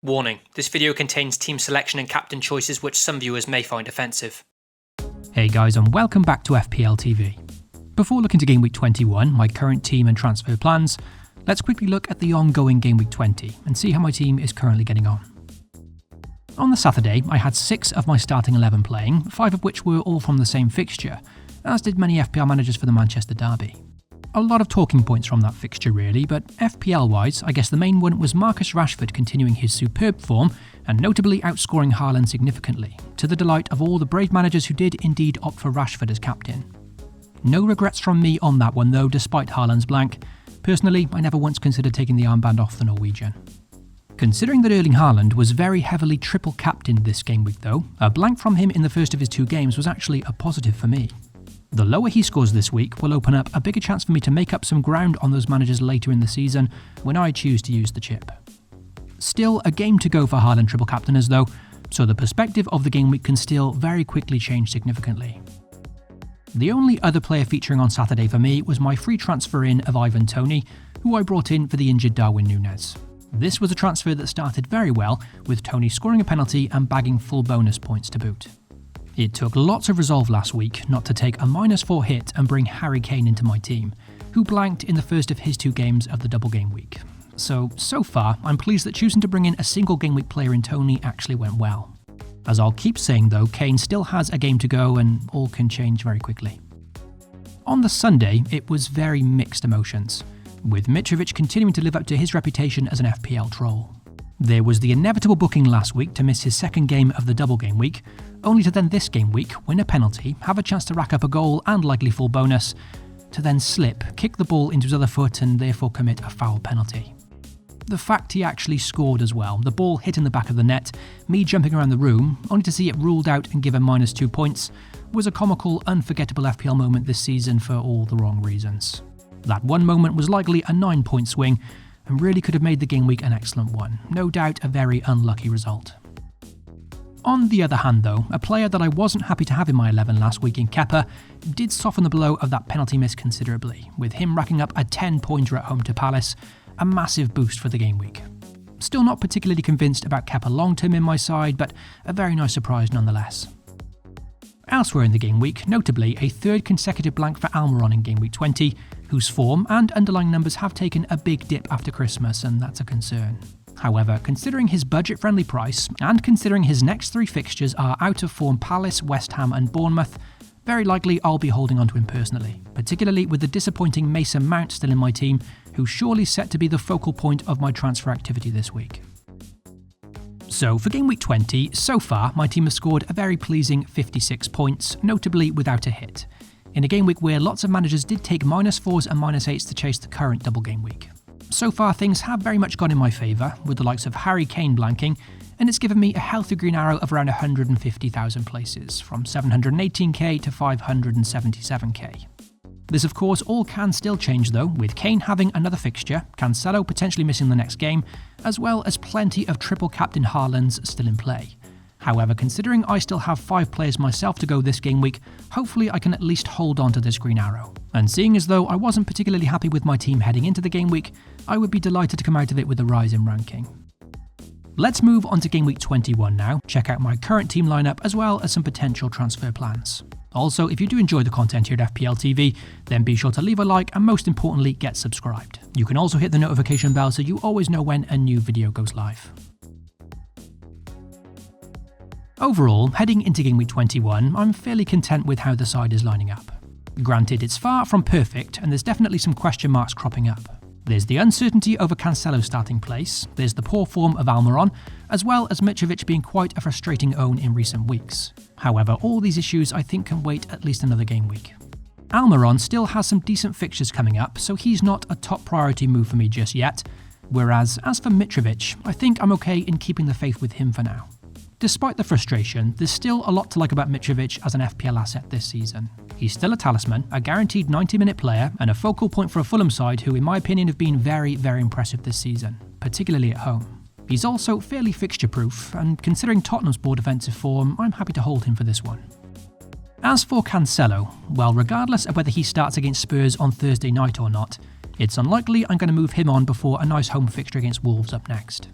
Warning, this video contains team selection and captain choices which some viewers may find offensive. Hey guys, and welcome back to FPL TV. Before looking to Game Week 21, my current team and transfer plans, let's quickly look at the ongoing Game Week 20 and see how my team is currently getting on. On the Saturday, I had 6 of my starting 11 playing, 5 of which were all from the same fixture, as did many FPL managers for the Manchester derby. A lot of talking points from that fixture really, but FPL-wise, I guess the main one was Marcus Rashford continuing his superb form and notably outscoring Haaland significantly, to the delight of all the brave managers who did indeed opt for Rashford as captain. No regrets from me on that one though, despite Haaland's blank. Personally, I never once considered taking the armband off the Norwegian. Considering that Erling Haaland was very heavily triple captained this game week though, a blank from him in the first of his 2 games was actually a positive for me. The lower he scores this week will open up a bigger chance for me to make up some ground on those managers later in the season when I choose to use the chip. Still a game to go for Haaland triple captainers though, so the perspective of the game week can still very quickly change significantly. The only other player featuring on Saturday for me was my free transfer in of Ivan Toney, who I brought in for the injured Darwin Núñez. This was a transfer that started very well, with Toney scoring a penalty and bagging full bonus points to boot. It took lots of resolve last week not to take a -4 hit and bring Harry Kane into my team, who blanked in the first of his 2 games of the double game week. So far, I'm pleased that choosing to bring in a single game week player in Toney actually went well. As I'll keep saying though, Kane still has a game to go and all can change very quickly. On the Sunday, it was very mixed emotions, with Mitrovic continuing to live up to his reputation as an FPL troll. There was the inevitable booking last week to miss his second game of the double game week, only to then this game week win a penalty, have a chance to rack up a goal and likely full bonus, to then slip, kick the ball into his other foot and therefore commit a foul penalty. The fact he actually scored as well, the ball hit in the back of the net, me jumping around the room, only to see it ruled out and given -2 points, was a comical, unforgettable FPL moment this season for all the wrong reasons. That one moment was likely a 9-point swing, and really could have made the game week an excellent one. No doubt a very unlucky result. On the other hand though, a player that I wasn't happy to have in my 11 last week in Kepa did soften the blow of that penalty miss considerably, with him racking up a 10-pointer at home to Palace, a massive boost for the game week. Still not particularly convinced about Kepa long term in my side, but a very nice surprise nonetheless. Elsewhere in the game week, notably a 3rd consecutive blank for Almiron in game week 20, whose form and underlying numbers have taken a big dip after Christmas, and that's a concern. However, considering his budget-friendly price, and considering his next 3 fixtures are out-of-form Palace, West Ham and Bournemouth, very likely I'll be holding onto him personally, particularly with the disappointing Mason Mount still in my team, who's surely set to be the focal point of my transfer activity this week. So for Game Week 20, so far my team has scored a very pleasing 56 points, notably without a hit, in a game week where lots of managers did take -4s and -8s to chase the current double game week. So far things have very much gone in my favour, with the likes of Harry Kane blanking, and it's given me a healthy green arrow of around 150,000 places, from 718k to 577k. This of course all can still change though, with Kane having another fixture, Cancelo potentially missing the next game, as well as plenty of triple captain Haalands still in play. However, considering I still have 5 players myself to go this game week, hopefully I can at least hold on to this green arrow. And seeing as though I wasn't particularly happy with my team heading into the game week, I would be delighted to come out of it with a rise in ranking. Let's move on to Game Week 21 now, check out my current team lineup as well as some potential transfer plans. Also, if you do enjoy the content here at FPL TV, then be sure to leave a like and most importantly, get subscribed. You can also hit the notification bell so you always know when a new video goes live. Overall, heading into Game Week 21, I'm fairly content with how the side is lining up. Granted, it's far from perfect and there's definitely some question marks cropping up. There's the uncertainty over Cancelo's starting place, there's the poor form of Almiron, as well as Mitrovic being quite a frustrating own in recent weeks. However, all these issues I think can wait at least another game week. Almiron still has some decent fixtures coming up, so he's not a top priority move for me just yet, whereas as for Mitrovic, I think I'm okay in keeping the faith with him for now. Despite the frustration, there's still a lot to like about Mitrovic as an FPL asset this season. He's still a talisman, a guaranteed 90-minute player, and a focal point for a Fulham side who in my opinion have been very, very impressive this season, particularly at home. He's also fairly fixture-proof, and considering Tottenham's poor defensive form, I'm happy to hold him for this one. As for Cancelo, well, regardless of whether he starts against Spurs on Thursday night or not, it's unlikely I'm going to move him on before a nice home fixture against Wolves up next.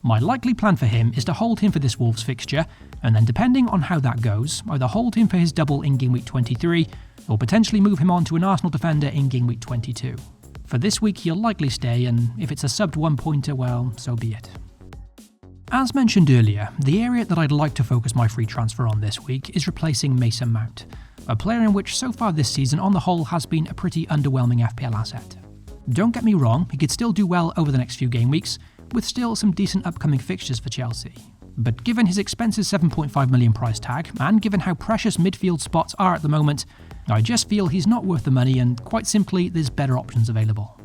My likely plan for him is to hold him for this Wolves fixture, and then depending on how that goes, either hold him for his double in Game Week 23, or potentially move him on to an Arsenal defender in Game Week 22. For this week he'll likely stay, and if it's a subbed 1-pointer, well, so be it. As mentioned earlier, the area that I'd like to focus my free transfer on this week is replacing Mason Mount, a player in which so far this season on the whole has been a pretty underwhelming FPL asset. Don't get me wrong, he could still do well over the next few game weeks, with still some decent upcoming fixtures for Chelsea. But given his expensive 7.5 million price tag, and given how precious midfield spots are at the moment, I just feel he's not worth the money, and quite simply there's better options available.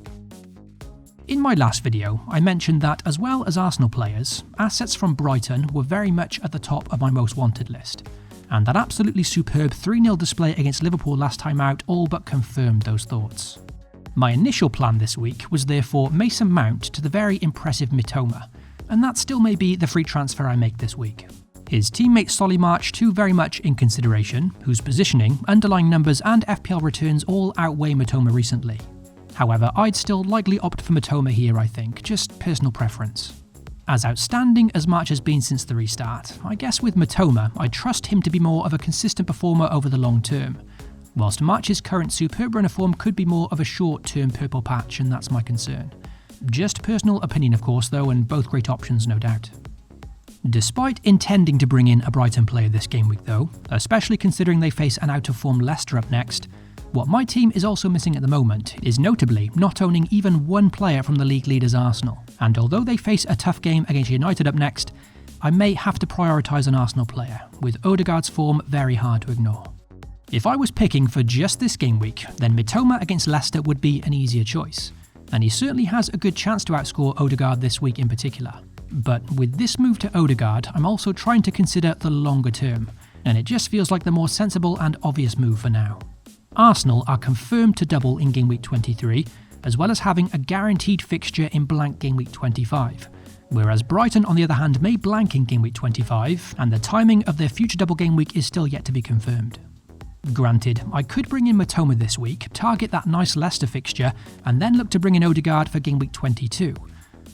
In my last video, I mentioned that as well as Arsenal players, assets from Brighton were very much at the top of my most wanted list, and that absolutely superb 3-0 display against Liverpool last time out all but confirmed those thoughts. My initial plan this week was therefore Mason Mount to the very impressive Mitoma, and that still may be the free transfer I make this week. His teammate Solly March too very much in consideration, whose positioning, underlying numbers and FPL returns all outweigh Mitoma recently. However, I'd still likely opt for Mitoma here, I think, just personal preference. As outstanding as March has been since the restart, I guess with Mitoma I'd trust him to be more of a consistent performer over the long term, whilst March's current superb run of form could be more of a short-term purple patch, and that's my concern. Just personal opinion of course though, and both great options no doubt. Despite intending to bring in a Brighton player this game week though, especially considering they face an out-of-form Leicester up next, what my team is also missing at the moment is notably not owning even one player from the league leaders Arsenal, and although they face a tough game against United up next, I may have to prioritise an Arsenal player, with Odegaard's form very hard to ignore. If I was picking for just this game week, then Mitoma against Leicester would be an easier choice, and he certainly has a good chance to outscore Odegaard this week in particular. But with this move to Odegaard, I'm also trying to consider the longer term, and it just feels like the more sensible and obvious move for now. Arsenal are confirmed to double in Game Week 23, as well as having a guaranteed fixture in blank Game Week 25, whereas Brighton on the other hand may blank in Game Week 25, and the timing of their future double game week is still yet to be confirmed. Granted, I could bring in Mitoma this week, target that nice Leicester fixture, and then look to bring in Odegaard for Game Week 22.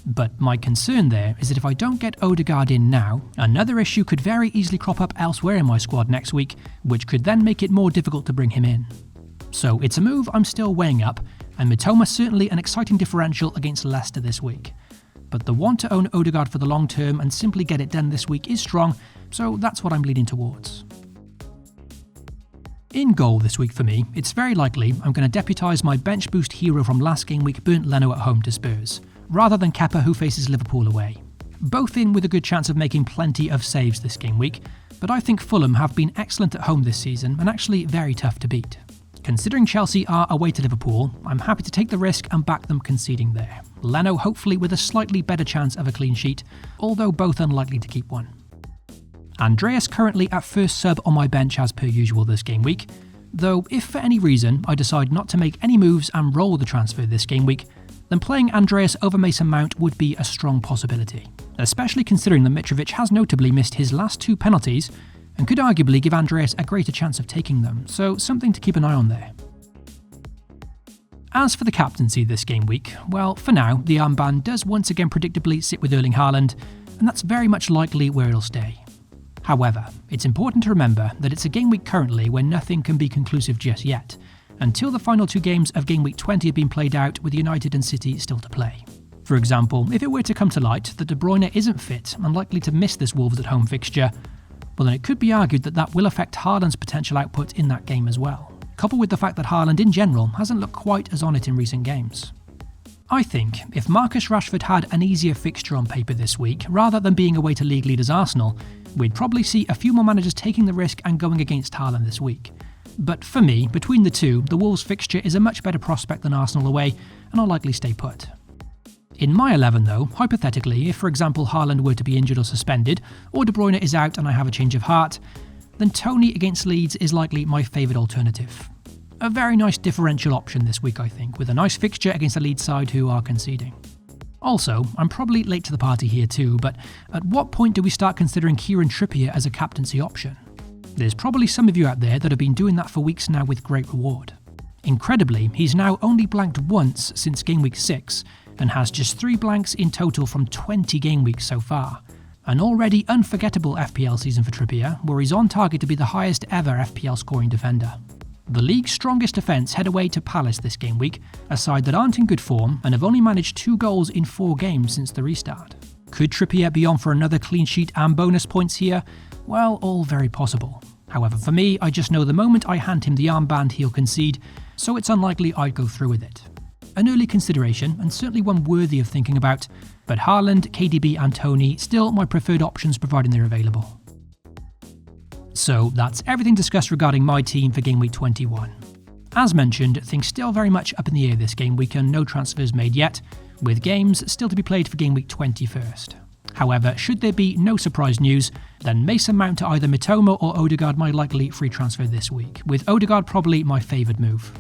But my concern there is that if I don't get Odegaard in now, another issue could very easily crop up elsewhere in my squad next week, which could then make it more difficult to bring him in. So it's a move I'm still weighing up, and Mitoma certainly an exciting differential against Leicester this week. But the want to own Odegaard for the long term and simply get it done this week is strong, so that's what I'm leaning towards. In goal this week for me, it's very likely I'm going to deputise my bench boost hero from last game week, Bernd Leno at home to Spurs, rather than Kepa who faces Liverpool away. Both in with a good chance of making plenty of saves this game week, but I think Fulham have been excellent at home this season and actually very tough to beat. Considering Chelsea are away to Liverpool, I'm happy to take the risk and back them conceding there. Leno hopefully with a slightly better chance of a clean sheet, although both unlikely to keep one. Andreas currently at first sub on my bench as per usual this game week, though if for any reason I decide not to make any moves and roll the transfer this game week, then playing Andreas over Mason Mount would be a strong possibility, especially considering that Mitrovic has notably missed his last 2 penalties and could arguably give Andreas a greater chance of taking them, so something to keep an eye on there. As for the captaincy this game week, well, for now, the armband does once again predictably sit with Erling Haaland, and that's very much likely where it'll stay. However, it's important to remember that it's a game week currently where nothing can be conclusive just yet, until the final 2 games of Game Week 20 have been played out with United and City still to play. For example, if it were to come to light that De Bruyne isn't fit and likely to miss this Wolves at home fixture, well then it could be argued that that will affect Haaland's potential output in that game as well, coupled with the fact that Haaland in general hasn't looked quite as on it in recent games. I think if Marcus Rashford had an easier fixture on paper this week, rather than being away to league leaders Arsenal, we'd probably see a few more managers taking the risk and going against Haaland this week. But for me, between the two, the Wolves fixture is a much better prospect than Arsenal away, and I'll likely stay put. In my 11 though, hypothetically, if for example Haaland were to be injured or suspended, or De Bruyne is out and I have a change of heart, then Tony against Leeds is likely my favourite alternative. A very nice differential option this week I think, with a nice fixture against the Leeds side who are conceding. Also, I'm probably late to the party here too, but at what point do we start considering Kieran Trippier as a captaincy option? There's probably some of you out there that have been doing that for weeks now with great reward. Incredibly, he's now only blanked once since Game Week 6, and has just 3 blanks in total from 20 game weeks so far. An already unforgettable FPL season for Trippier, where he's on target to be the highest ever FPL scoring defender. The league's strongest defence head away to Palace this game week, a side that aren't in good form and have only managed 2 goals in 4 games since the restart. Could Trippier be on for another clean sheet and bonus points here? Well, all very possible. However, for me, I just know the moment I hand him the armband he'll concede, so it's unlikely I'd go through with it. An early consideration, and certainly one worthy of thinking about, but Haaland, KDB and Tony still my preferred options providing they're available. So that's everything discussed regarding my team for Game Week 21. As mentioned, things still very much up in the air this game week and no transfers made yet, with games still to be played for Game Week 21st. However, should there be no surprise news, then Mason Mount to either Mitoma or Odegaard my likely free transfer this week, with Odegaard probably my favoured move.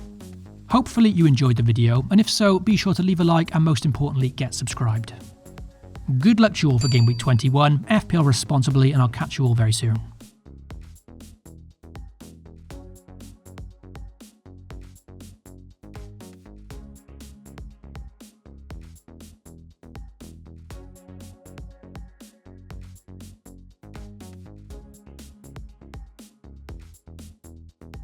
Hopefully you enjoyed the video, and if so, be sure to leave a like and most importantly get subscribed. Good luck to you all for Game Week 21, FPL responsibly, and I'll catch you all very soon.